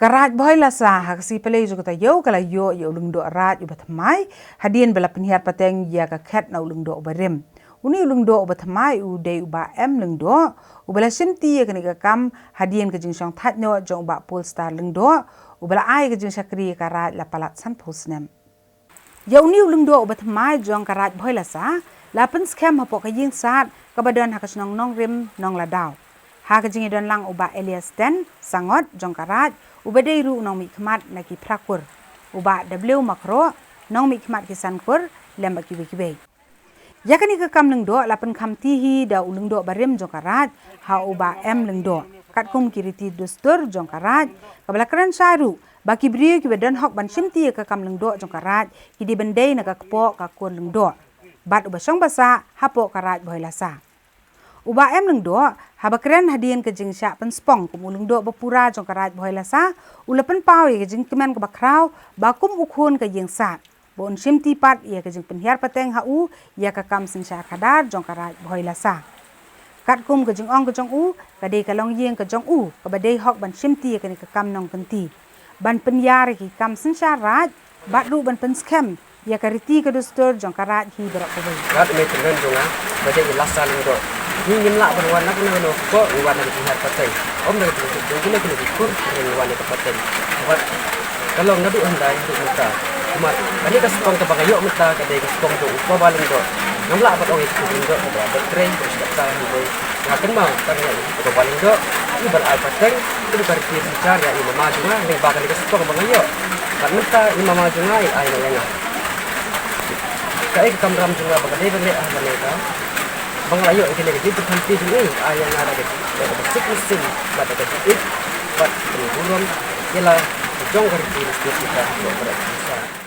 Karaj boy la sa hak si pele jo kata yo kala yo lungdo raj ubat mai hadien bela penhiar pateng ya ka khat na lungdo barem uni lungdo ubat mai u de uba lungdo ubala simti ya kani ka kam hadien ka jing song that no jong ba polestar lungdo ubala ai ka jing sakri karaj la palat san posnem ya uni lungdo ubat mai jong karaj boy la sa la pen scam hapok ka jing sat ka badan hak snong nong rim nong la daw ha ka jing don lang uba Elias ten sangot jong karaj ubadai ru nong mi khmat na ki prakur uba w makro nong mi khmat ki sankur lem ki be yakani ka kam lengdo lapan kham ti hi da ulengdo barem jongkarat ha uba lengdo kat kum kiriti dustur jongkarat kabla kran saru baki bri ki bedan hok ban simti ka kam lengdo jongkarat ki di bendai na ka kpo ka kun lengdo bat uba song basa hapo karat boilasa uba lengdo habakren hadien ke jing sya pen spong kum ulungdo bapura jong karaj boilasa ulapen pawe ke jing kemen ke bakrau bakum ukhun ke jing sat bon simti pat ia ke jing penhiar pateng hau ia ka kam sin sya kadar jong karaj boilasa kat kum ke jing ong ke jong u kade kalong yeng ke jong u ke badai hok ban simti ke ni ke kam nong penti ban penyar ki kam sin sya raj bat ru ban pen scam ia ka riti ke dustur jong karaj hi berak ko rat me tengen jonga badai ilasa lengdo ni nyemla berwarna kuna no ko warna dilihat patai om dari itu kuna kuna dikur dengan warna patai buat kalau ngadu andai untuk muka umat ani ka sepong ke bagayo muta ka dai ka sepong tu ko baleng do ngamla apa ong itu do ada tren terus kata ni ngaken mau tanya ko baleng do ni bal al patai itu berarti bicara ya ni mama junga ni bakal ka sepong bagayo kan muta ni mama junga ai yang kai kamram junga bagai bele ah mereka Banglayo ini lagi itu penting ini ayah nara gitu. Besik mesin pada ketik, buat burung, ialah jong kerja kita berada.